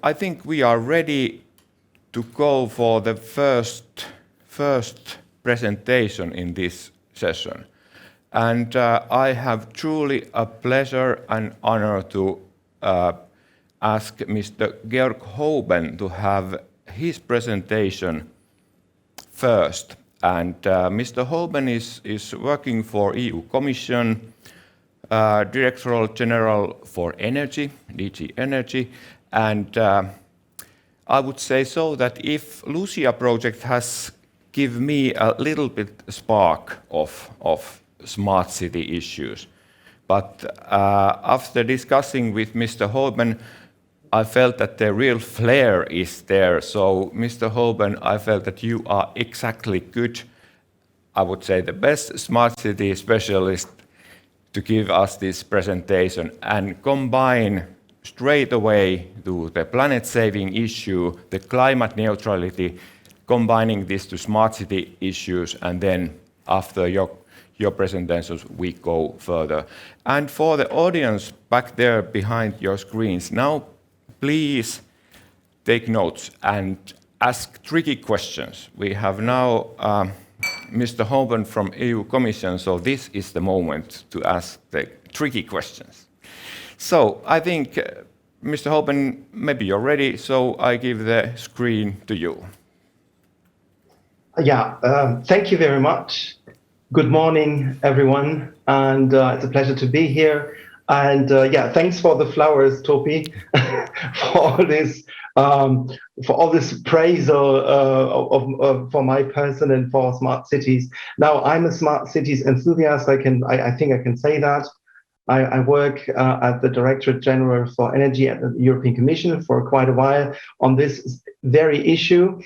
I think we are ready to go for the first presentation in this session. And I have truly a pleasure and honor to ask Mr. Georg Houben to have his presentation first. And Mr. Houben is working for EU Commission, Directorate General for Energy, DG Energy, and I would say so that if LUCIA project has given me a little bit spark of smart city issues, but after discussing with Mr. Houben, I felt that the real flair is there. So, Mr. Houben, I felt that you are exactly good, I would say the best smart city specialist to give us this presentation and combine straight away to the planet-saving issue, the climate neutrality, combining this to smart city issues, and then after your presentations, we go further. And for the audience back there behind your screens, now please take notes and ask tricky questions. We have now Mr. Houben from EU Commission, so this is the moment to ask the tricky questions. So I think, Mr. Houben, maybe you're ready, so I give the screen to you. Yeah, thank you very much. Good morning, everyone, and it's a pleasure to be here. And yeah, thanks for the flowers, Topi, for all this praise for my person and for smart cities. Now, I'm a smart cities enthusiast. I think I can say that. I work at the Directorate General for Energy at the European Commission for quite a while on this very issue.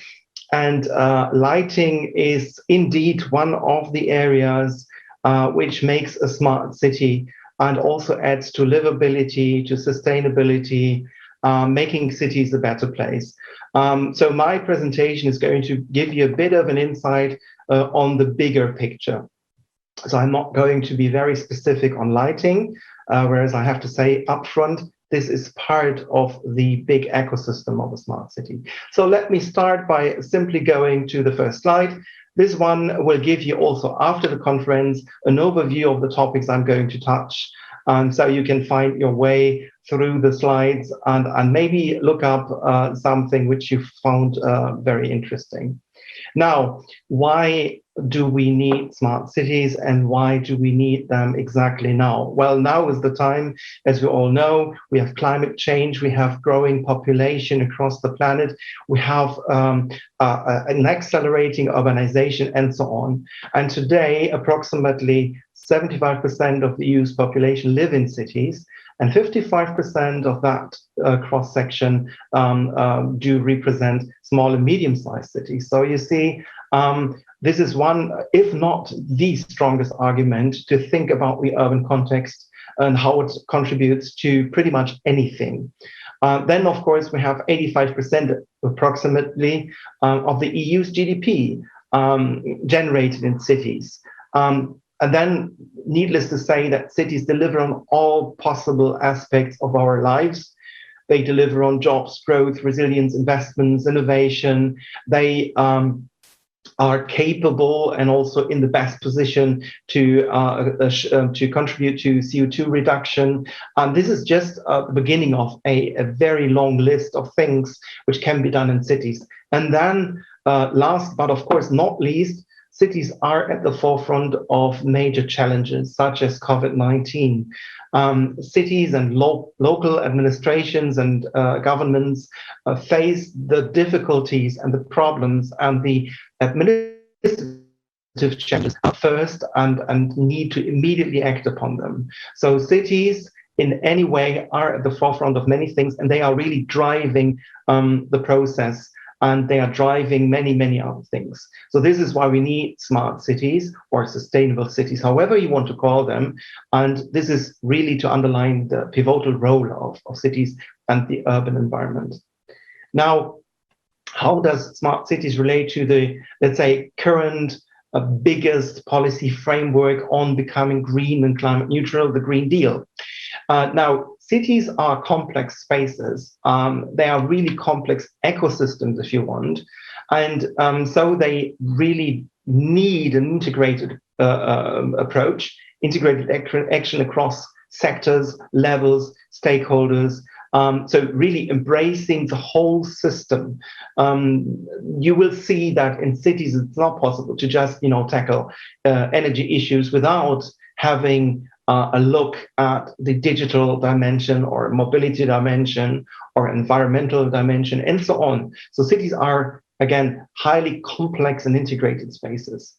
And lighting is indeed one of the areas which makes a smart city and also adds to livability, to sustainability, making cities a better place. So my presentation is going to give you a bit of an insight on the bigger picture. So I'm not going to be very specific on lighting, whereas I have to say upfront, this is part of the big ecosystem of a smart city. So let me start by simply going to the first slide. This one will give you also, after the conference, an overview of the topics I'm going to touch. So you can find your way through the slides and maybe look up something which you found very interesting. Now, why do we need smart cities and why do we need them exactly now? Well, now is the time, as we all know, we have climate change, we have growing population across the planet, we have an accelerating urbanization and so on. And today, approximately 75% of the EU's population live in cities, and 55% of that cross-section do represent small and medium-sized cities. So you see, this is one, if not the strongest argument to think about the urban context and how it contributes to pretty much anything. Then, of course, we have 85% approximately of the EU's GDP generated in cities. And then, needless to say, that cities deliver on all possible aspects of our lives. They deliver on jobs, growth, resilience, investments, innovation. They are capable and also in the best position to contribute to CO2 reduction. And this is just the beginning of a very long list of things which can be done in cities. And then, last but of course not least, cities are at the forefront of major challenges such as COVID-19. Cities and local administrations and governments face the difficulties and the problems and the administrative challenges first and need to immediately act upon them. So cities in any way are at the forefront of many things, and they are really driving the process. And they are driving many, many other things. So this is why we need smart cities or sustainable cities, however you want to call them. And this is really to underline the pivotal role of cities and the urban environment. Now, how does smart cities relate to the, let's say, current biggest policy framework on becoming green and climate neutral, the Green Deal? Now, cities are complex spaces. They are really complex ecosystems, if you want. And so they really need an integrated approach, integrated action across sectors, levels, stakeholders. So really embracing the whole system. You will see that in cities it's not possible to just tackle energy issues without having a look at the digital dimension or mobility dimension or environmental dimension and so on. So cities are, again, highly complex and integrated spaces.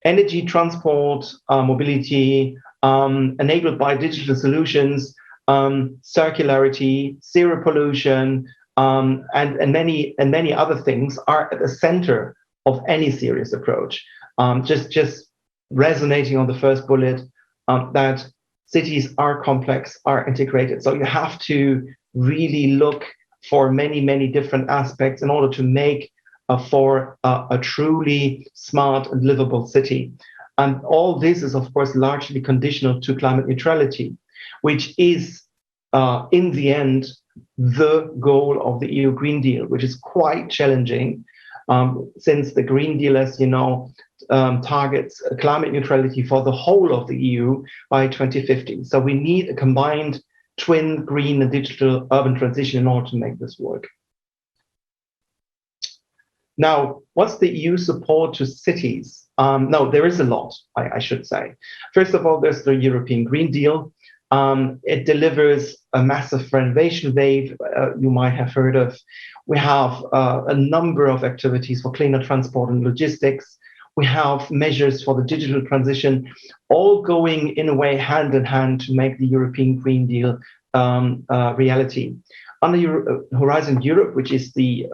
Energy, transport, mobility, enabled by digital solutions, circularity, zero pollution, and many other things are at the center of any serious approach. Just resonating on the first bullet, that cities are complex, are integrated. So you have to really look for many different aspects in order to make for a truly smart and livable city. And all this is, of course, largely conditional to climate neutrality, which is, in the end, the goal of the EU Green Deal, which is quite challenging, since the Green Deal, as you know, targets climate neutrality for the whole of the EU by 2050. So we need a combined twin green and digital urban transition in order to make this work. Now, what's the EU support to cities? No, there is a lot, I should say. First of all, there's the European Green Deal. It delivers a massive renovation wave you might have heard of. We have a number of activities for cleaner transport and logistics. We have measures for the digital transition, all going in a way hand in hand to make the European Green Deal reality. Under Horizon Europe, which is the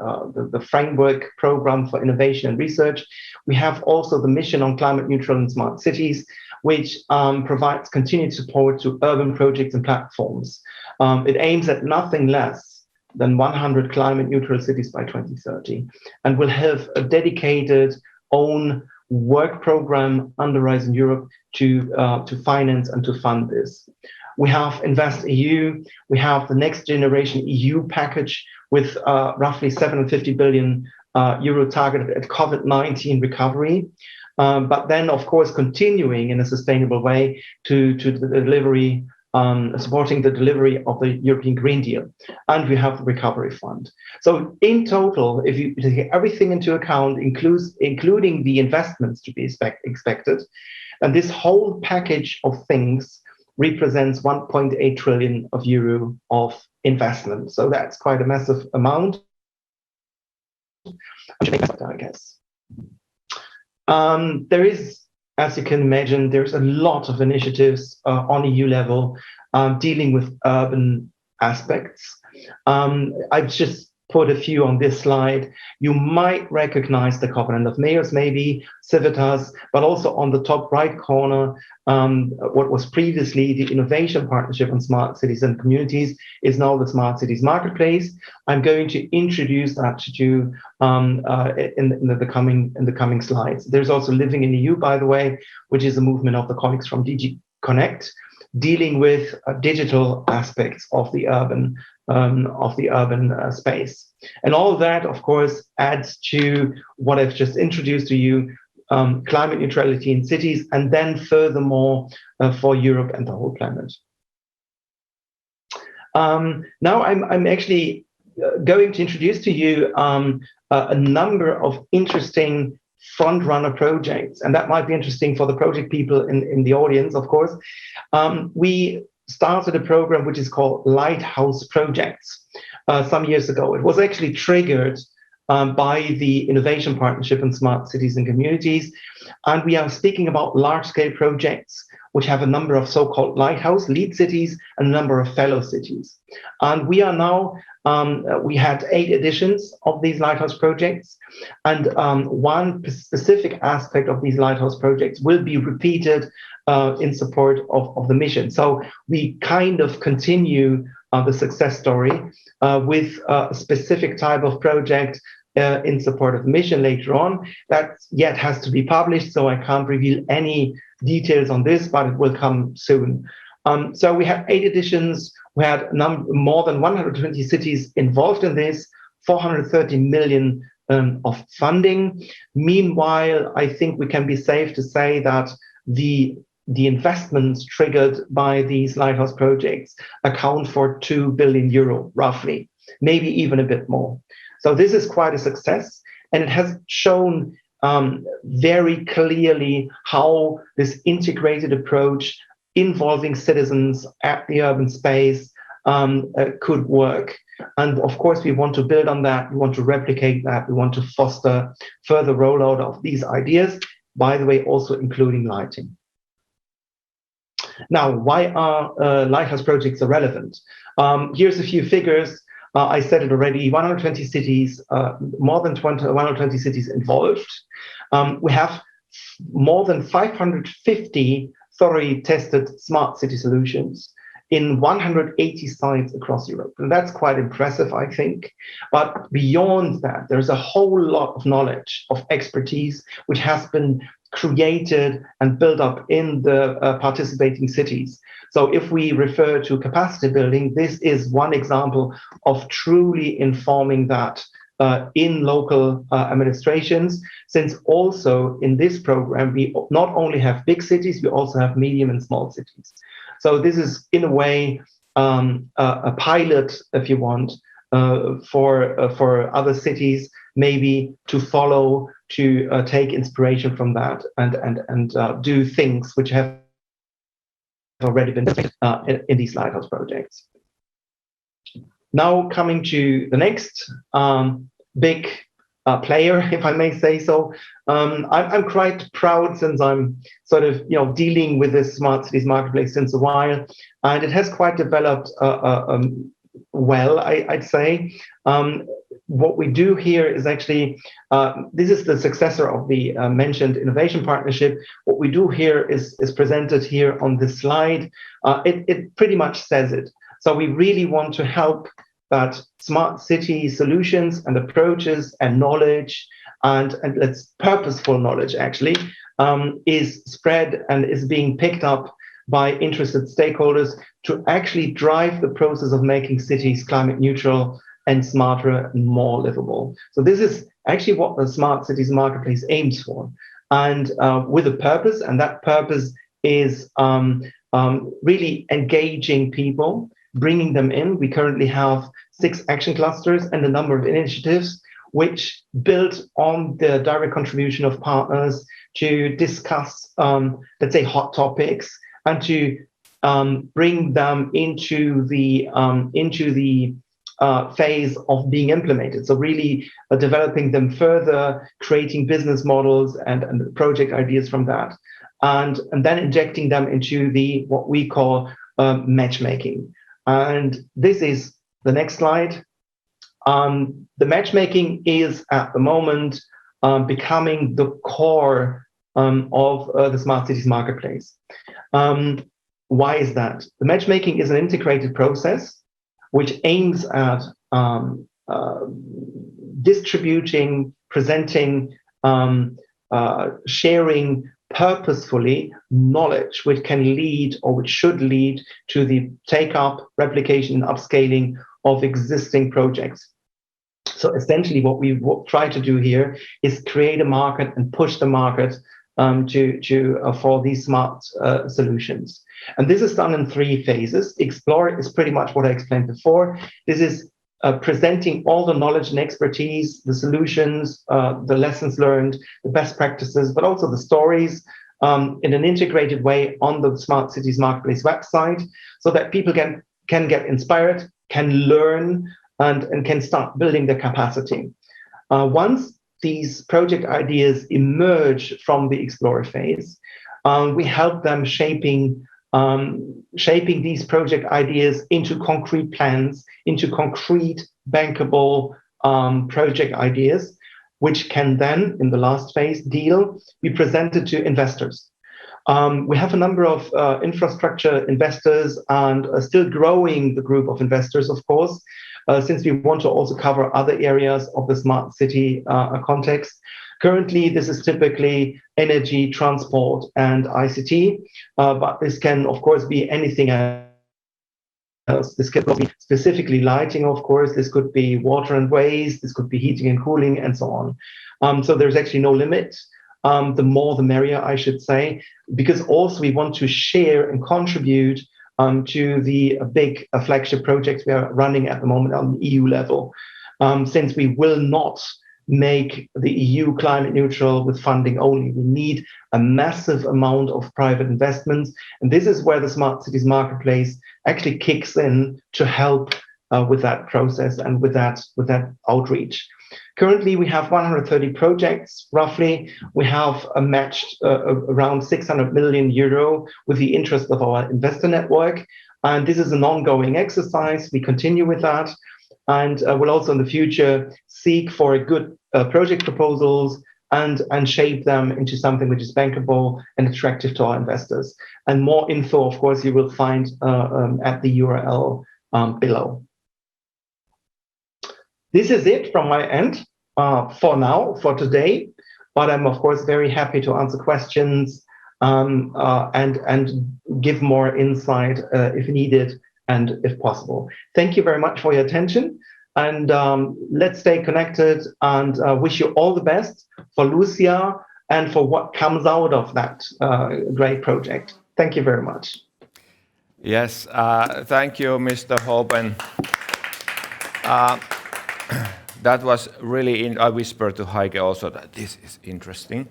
framework program for innovation and research, we have also the mission on climate neutral and smart cities, which provides continued support to urban projects and platforms. It aims at nothing less than 100 climate neutral cities by 2030, and will have a dedicated own work program under Horizon Europe to finance and to fund this. We have Invest EU. We have the Next Generation EU package with roughly 750 billion euro targeted at COVID-19 recovery. But then, of course, continuing in a sustainable way to the delivery, supporting the delivery of the European Green Deal. And we have the Recovery Fund. So in total, if you take everything into account, including the investments to be expected, and this whole package of things represents 1.8 trillion euro of investment. So that's quite a massive amount, I guess. There is, as you can imagine, there's a lot of initiatives on EU level dealing with urban aspects. I've just put a few on this slide. You might recognize the Covenant of Mayors, maybe, Civitas, but also on the top right corner, what was previously the Innovation Partnership on Smart Cities and Communities is now the Smart Cities Marketplace. I'm going to introduce that to you in the coming slides. There's also Living in EU, by the way, which is a movement of the colleagues from DG Connect, dealing with digital aspects of the urban space. And all of that, of course, adds to what I've just introduced to you, climate neutrality in cities, and then furthermore for Europe and the whole planet. Now I'm actually going to introduce to you a number of interesting front-runner projects, and that might be interesting for the project people in the audience, of course. We started a program which is called Lighthouse Projects some years ago. It was actually triggered by the Innovation Partnership in Smart Cities and Communities. And we are speaking about large-scale projects which have a number of so-called lighthouse lead cities and a number of fellow cities. And we are now, we had 8 editions of these lighthouse projects. And one specific aspect of these lighthouse projects will be repeated in support of the mission. So we kind of continue the success story with a specific type of project in support of the mission later on. That yet has to be published, so I can't reveal any details on this, but it will come soon. So we had 8 editions. We had more than 120 cities involved in this, 430 million of funding. Meanwhile, I think we can be safe to say that the investments triggered by these lighthouse projects account for 2 billion euro, roughly, maybe even a bit more. So this is quite a success, and it has shown very clearly how this integrated approach involving citizens at the urban space could work. And of course, we want to build on that. We want to replicate that. We want to foster further rollout of these ideas, by the way, also including lighting. Now, why are lighthouse projects relevant? Here's a few figures. I said it already, 120 cities, more than 120 cities involved. We have more than 550 thoroughly tested smart city solutions in 180 sites across Europe. And that's quite impressive, I think. But beyond that, there's a whole lot of knowledge, of expertise, which has been created and built up in the participating cities. So if we refer to capacity building, this is one example of truly informing that in local administrations, since also in this program, we not only have big cities, we also have medium and small cities. So this is, in a way, a pilot, if you want, for other cities, maybe to follow, to take inspiration from that and do things which have already been in these lighthouse projects. Now coming to the next big player, if I may say so. I'm quite proud, since I'm sort of dealing with this smart cities marketplace since a while, and it has quite developed well, I'd say. What we do here is actually, this is the successor of the mentioned innovation partnership. What we do here is presented here on this slide. It pretty much says it. So we really want to help that smart city solutions and approaches and knowledge and let's purposeful knowledge actually is spread and is being picked up by interested stakeholders to actually drive the process of making cities climate neutral and smarter and more livable. So this is actually what the Smart Cities Marketplace aims for, and with a purpose, and that purpose is really engaging people, bringing them in. We currently have 6 action clusters and a number of initiatives which build on the direct contribution of partners to discuss, let's say, hot topics and to bring them into the phase of being implemented. So really developing them further, creating business models and project ideas from that, and then injecting them into the what we call matchmaking. And this is the next slide. The matchmaking is at the moment becoming the core of the Smart Cities Marketplace. Why is that? The matchmaking is an integrated process which aims at distributing, presenting, sharing purposefully knowledge which can lead or which should lead to the take-up, replication, and upscaling of existing projects. So essentially what we try to do here is create a market and push the market for these smart solutions. And this is done in 3 phases. Explore is pretty much what I explained before. This is presenting all the knowledge and expertise, the solutions, the lessons learned, the best practices, but also the stories in an integrated way on the Smart Cities Marketplace website, so that people can get inspired, can learn, and can start building their capacity. Once these project ideas emerge from the Explore phase, we help them shaping these project ideas into concrete plans, into concrete bankable project ideas, which can then, in the last phase, be presented to investors. We have a number of infrastructure investors and still growing the group of investors, of course, since we want to also cover other areas of the smart city context. Currently, this is typically energy, transport, and ICT, but this can, of course, be anything else. This could be specifically lighting, of course. This could be water and waste. This could be heating and cooling, and so on. So there's actually no limit. The more, the merrier, I should say, because also we want to share and contribute to the big flagship projects we are running at the moment on the EU level. Since we will not make the EU climate neutral with funding only. We need a massive amount of private investments. And this is where the Smart Cities Marketplace actually kicks in to help with that process and with that outreach. Currently, we have 130 projects, roughly. We have matched around 600 million euro with the interest of our investor network. And this is an ongoing exercise. We continue with that. And we'll also in the future seek for good project proposals and shape them into something which is bankable and attractive to our investors. And more info, of course, you will find at the URL below. This is it from my end for now, for today. But I'm, of course, very happy to answer questions and give more insight if needed and if possible. Thank you very much for your attention. And let's stay connected and wish you all the best for LUCIA and for what comes out of that great project. Thank you very much. Yes, thank you, Mr. Houben. That was really, I whispered to Heike also that this is interesting.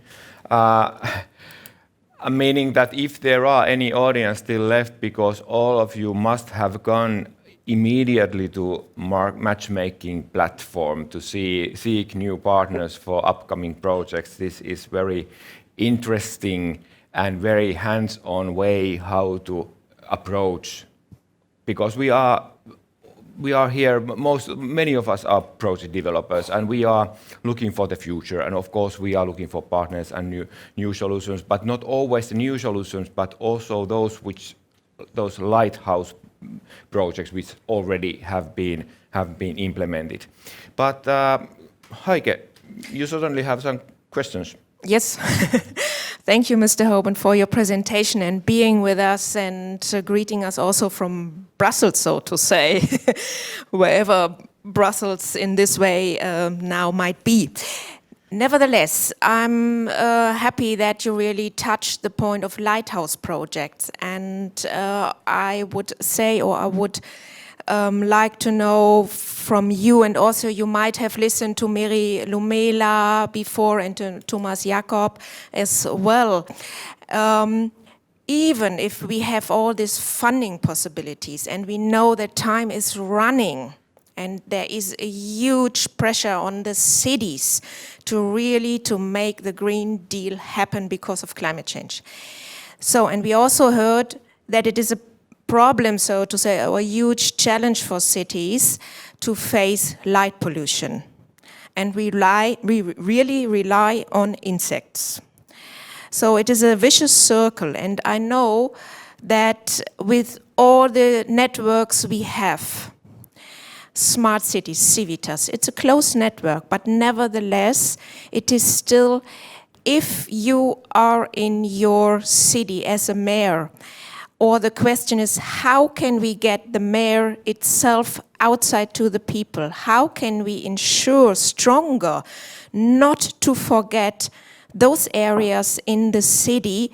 Meaning that if there are any audience still left, because all of you must have gone immediately to matchmaking platform to seek new partners for upcoming projects. This is very interesting and very hands-on way how to approach, because we are here, many of us are project developers, and we are looking for the future. And of course, we are looking for partners and new solutions, but not always the new solutions, but also those lighthouse projects which already have been implemented. But Heike, you certainly have some questions. Yes. Thank you, Mr. Houben, for your presentation and being with us and greeting us also from Brussels, so to say, wherever Brussels in this way now might be. Nevertheless, I'm happy that you really touched the point of lighthouse projects, and I would say, or I would like to know from you, and also you might have listened to Miri Lumela before and to Thomas Jakob as well. Even if we have all these funding possibilities and we know that time is running and there is a huge pressure on the cities to make the Green Deal happen because of climate change. So, and we also heard that it is a problem, so to say, a huge challenge for cities to face light pollution. And we really rely on insects. So it is a vicious circle, and I know that with all the networks we have, Smart Cities, Civitas, it's a close network, but nevertheless, it is still, if you are in your city as a mayor, or the question is, how can we get the mayor itself outside to the people? How can we ensure stronger not to forget those areas in the city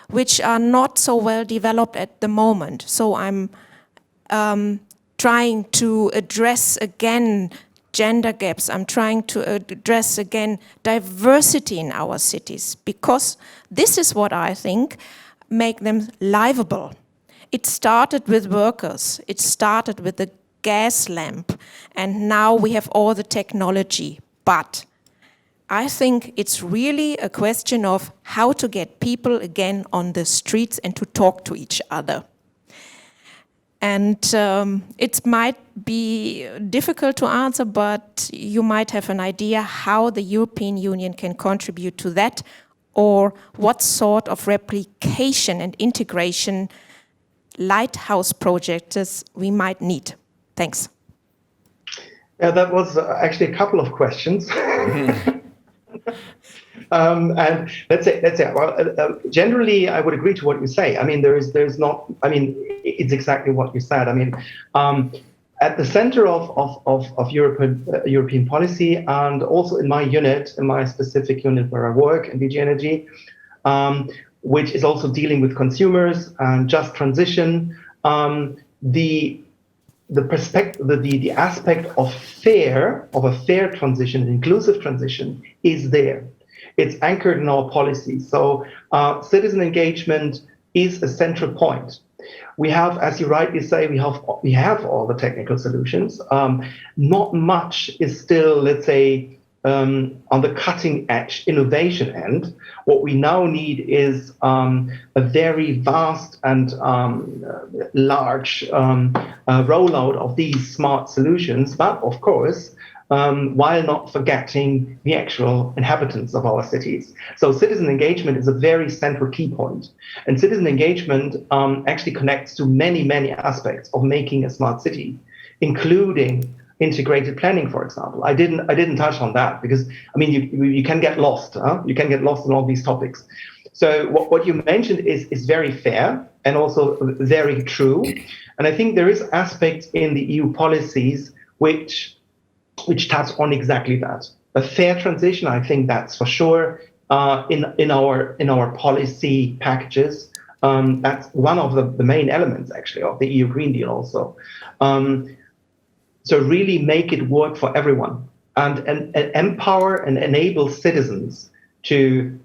which are not so well developed at the moment? So I'm trying to address again gender gaps. I'm trying to address again diversity in our cities, because this is what I think make them livable. It started with workers, it started with the gas lamp, and now we have all the technology. But I think it's really a question of how to get people again on the streets and to talk to each other. And it might be difficult to answer, but you might have an idea how the European Union can contribute to that, or what sort of replication and integration lighthouse projects we might need. Thanks. Yeah, that was actually a couple of questions. And let's say, well, generally, I would agree to what you say. I mean, there's not. I mean, it's exactly what you said. I mean, at the center of European policy, and also in my unit, in my specific unit where I work, in DG Energy, which is also dealing with consumers and just transition, the perspective, the aspect of a fair transition, an inclusive transition, is there. It's anchored in our policy. So citizen engagement is a central point. We have, as you rightly say, we have all the technical solutions. Not much is still, let's say, on the cutting edge innovation end. What we now need is a very vast and large rollout of these smart solutions, but of course, while not forgetting the actual inhabitants of our cities. So citizen engagement is a very central key point. And citizen engagement actually connects to many, many aspects of making a smart city, including integrated planning, for example. I didn't touch on that because, I mean, you can get lost. You can get lost in all these topics. So what you mentioned is very fair and also very true. And I think there is aspects in the EU policies which touch on exactly that. A fair transition, I think that's for sure in our policy packages. That's one of the main elements actually of the EU Green Deal also. So really make it work for everyone and empower and enable citizens to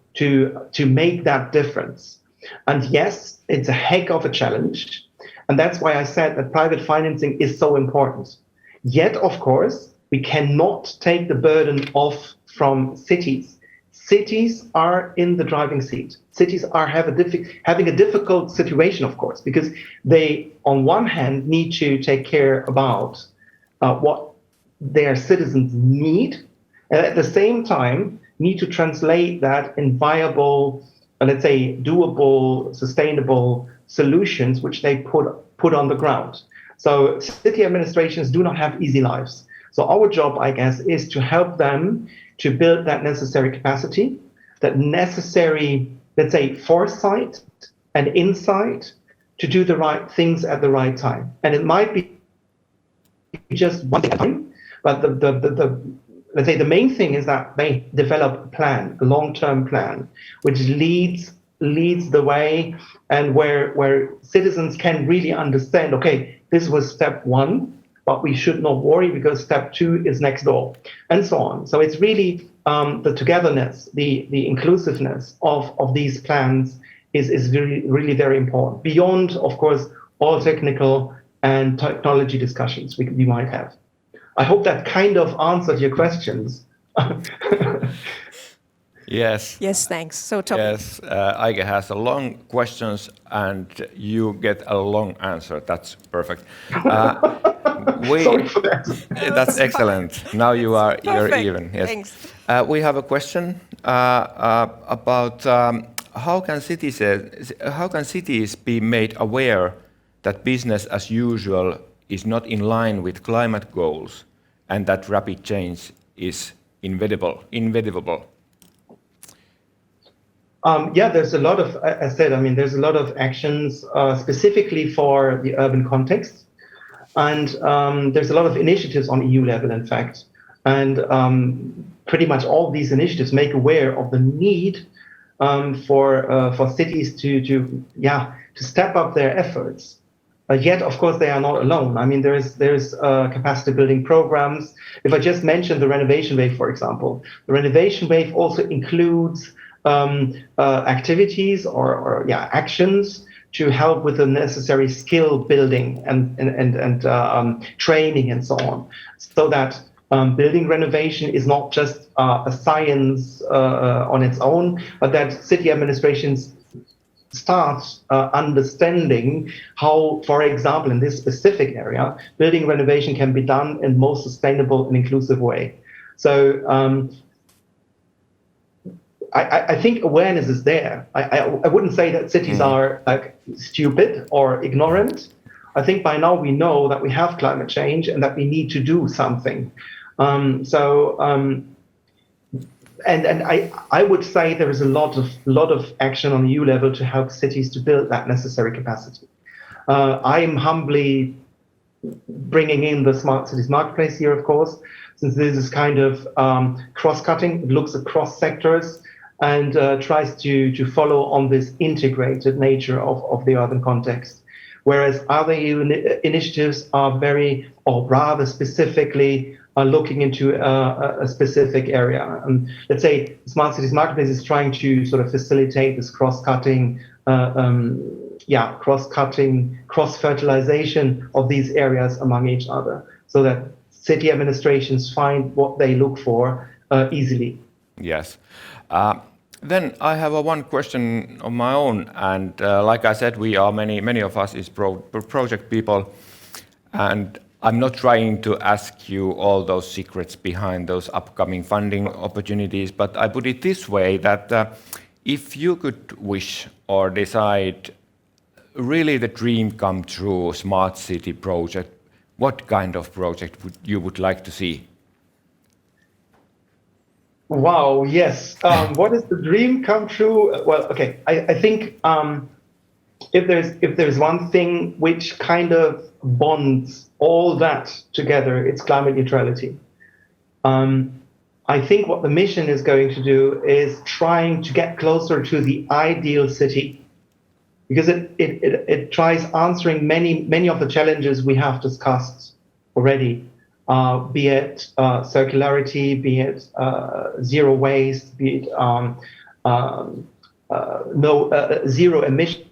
make that difference. And yes, it's a heck of a challenge. And that's why I said that private financing is so important. Yet, of course, we cannot take the burden off from cities. Cities are in the driving seat. Cities are having a difficult situation, of course, because they, on one hand, need to take care about what their citizens need, and at the same time need to translate that in viable, let's say, doable, sustainable solutions which they put on the ground. So city administrations do not have easy lives. So our job, I guess, is to help them to build that necessary capacity, that necessary, let's say, foresight and insight to do the right things at the right time. And it might be just one thing at a time, but let's say the main thing is that they develop a plan, a long-term plan, which leads the way, and where citizens can really understand, okay, this was step one, but we should not worry because step two is next door, and so on. So it's really the togetherness, the inclusiveness of these plans is really very important. Beyond, of course, all technical and technology discussions we might have. I hope that kind of answered your questions. Yes. Yes, thanks. So Tom. Yes, Aike has a long questions and you get a long answer. That's perfect. Sorry for that. That's excellent. Now you're even. Yes. Thanks. We have a question about how can cities be made aware that business as usual is not in line with climate goals and that rapid change is inevitable? Yeah, there's a lot of, as I said, I mean, there's a lot of actions specifically for the urban context. And there's a lot of initiatives on EU level, in fact. And pretty much all these initiatives make aware of the need for cities to step up their efforts. Yet, of course, they are not alone. I mean, there's capacity building programs. If I just mention the renovation wave, for example, the renovation wave also includes activities or actions to help with the necessary skill building and training and so on, so that building renovation is not just a science on its own, but that city administrations start understanding how, for example, in this specific area, building renovation can be done in most sustainable and inclusive way. So I think awareness is there. I wouldn't say that cities are like stupid or ignorant. I think by now we know that we have climate change and that we need to do something. I would say there is a lot of action on EU level to help cities to build that necessary capacity. I'm humbly bringing in the Smart Cities Marketplace here, of course, since this is kind of cross-cutting. It looks across sectors and tries to follow on this integrated nature of the urban context. Whereas other EU initiatives are very, or rather specifically, are looking into a specific area. And let's say Smart Cities Marketplace is trying to sort of facilitate this cross-cutting, cross-fertilization of these areas among each other, so that city administrations find what they look for easily. Yes. Then I have one question of my own, and like I said, we are many of us is project people, and I'm not trying to ask you all those secrets behind those upcoming funding opportunities, but I put it this way, that if you could wish or decide really the dream come true smart city project, what kind of project you would like to see? Wow, yes. What is the dream come true? Well, okay. I think if there's one thing which kind of bonds all that together, it's climate neutrality. I think what the mission is going to do is trying to get closer to the ideal city, because it tries answering many of the challenges we have discussed already. Be it circularity, be it zero waste, be it zero emission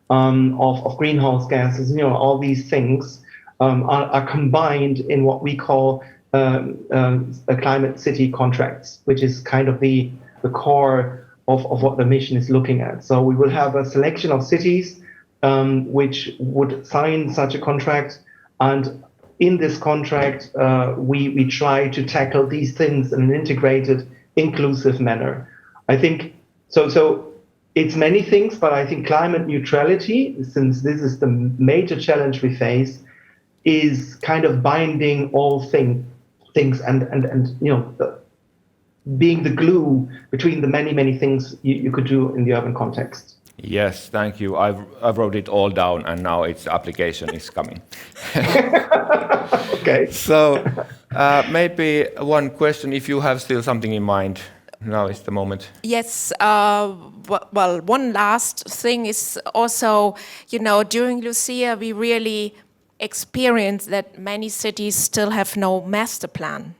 of greenhouse gases. All these things are combined in what we call climate city contracts, which is kind of the core of what the mission is looking at. So we will have a selection of cities which would sign such a contract. And in this contract, we try to tackle these things in an integrated, inclusive manner. I think so. It's many things, but I think climate neutrality, since this is the major challenge we face, is kind of binding all things and being the glue between the many things you could do in the urban context. Yes, thank you. I wrote it all down, and now its application is coming. Okay. So maybe one question, if you have still something in mind, now is the moment. Yes. Well, one last thing is also, during LUCIA, we really experienced that many cities still have no master plan.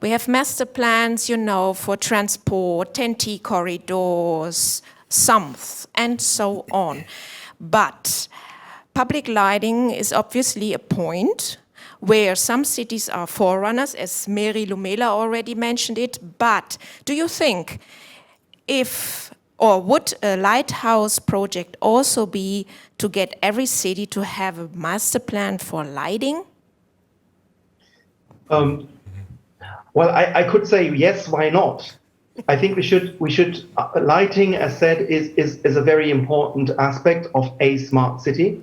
We have master plans, for transport, 10T corridors, SUMPs, and so on. But public lighting is obviously a point where some cities are forerunners, as Meri Lumela already mentioned it. But do you think would a Lighthouse project also be to get every city to have a master plan for lighting? Well, I could say yes, why not? I think we should lighting, as said, is a very important aspect of a smart city.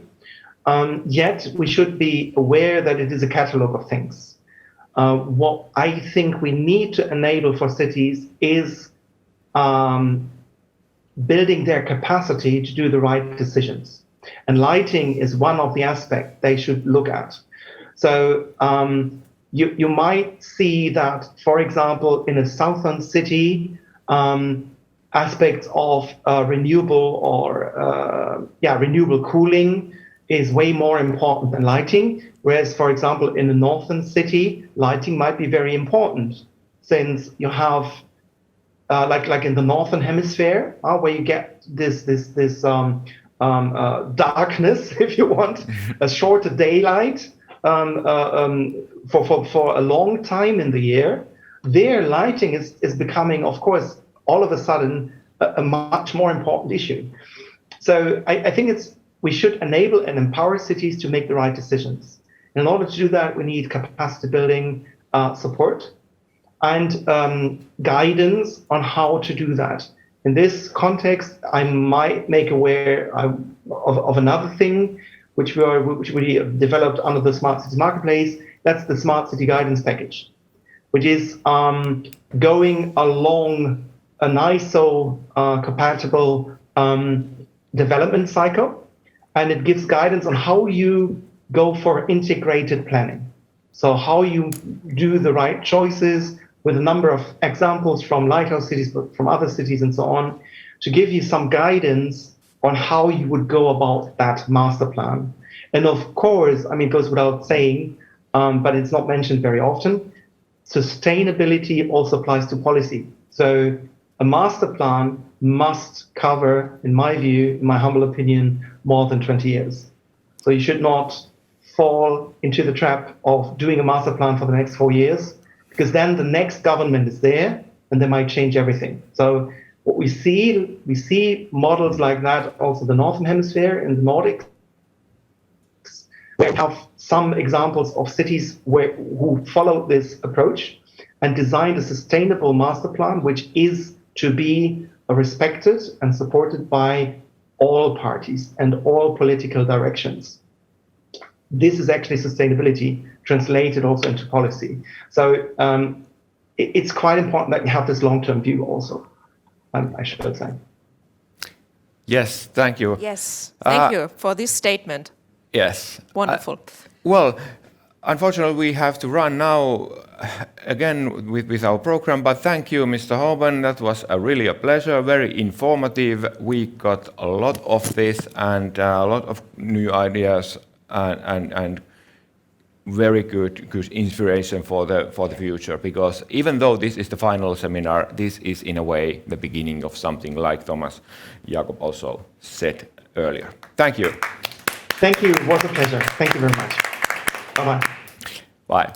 Yet we should be aware that it is a catalog of things. What I think we need to enable for cities is building their capacity to do the right decisions. And lighting is one of the aspects they should look at. So you might see that, for example, in a southern city, aspects of renewable cooling is way more important than lighting. Whereas, for example, in a northern city, lighting might be very important, since you have like in the northern hemisphere, where you get this darkness, if you want, a shorter daylight for a long time in the year. Their lighting is becoming, of course, all of a sudden a much more important issue. So I think we should enable and empower cities to make the right decisions. In order to do that, we need capacity building support and guidance on how to do that. In this context, I might make aware of another thing which we developed under the Smart Cities Marketplace. That's the Smart City Guidance Package. which is going along an ISO compatible development cycle, and it gives guidance on how you go for integrated planning. So how you do the right choices, with a number of examples from Lighthouse cities, but from other cities and so on, to give you some guidance on how you would go about that master plan. And of course, I mean, it goes without saying, but it's not mentioned very often, sustainability also applies to policy. So a master plan must cover, in my view, in my humble opinion, more than 20 years. So you should not fall into the trap of doing a master plan for the next 4 years, because then the next government is there and they might change everything. So what we see models like that also the Northern Hemisphere in the Nordics. We have some examples of cities who followed this approach and designed a sustainable master plan, which is to be respected and supported by all parties and all political directions. This is actually sustainability translated also into policy. So it's quite important that you have this long-term view also, I should say. Yes, thank you. Yes, thank you for this statement. Yes. Wonderful. Well, unfortunately, we have to run now again with our program, but thank you, Mr. Houben. That was really a pleasure, very informative. We got a lot of this and a lot of new ideas and very good inspiration for the future, because even though this is the final seminar, this is in a way the beginning of something, like Thomas Jakob also said earlier. Thank you. Thank you. It was a pleasure. Thank you very much. Bye-bye. Bye.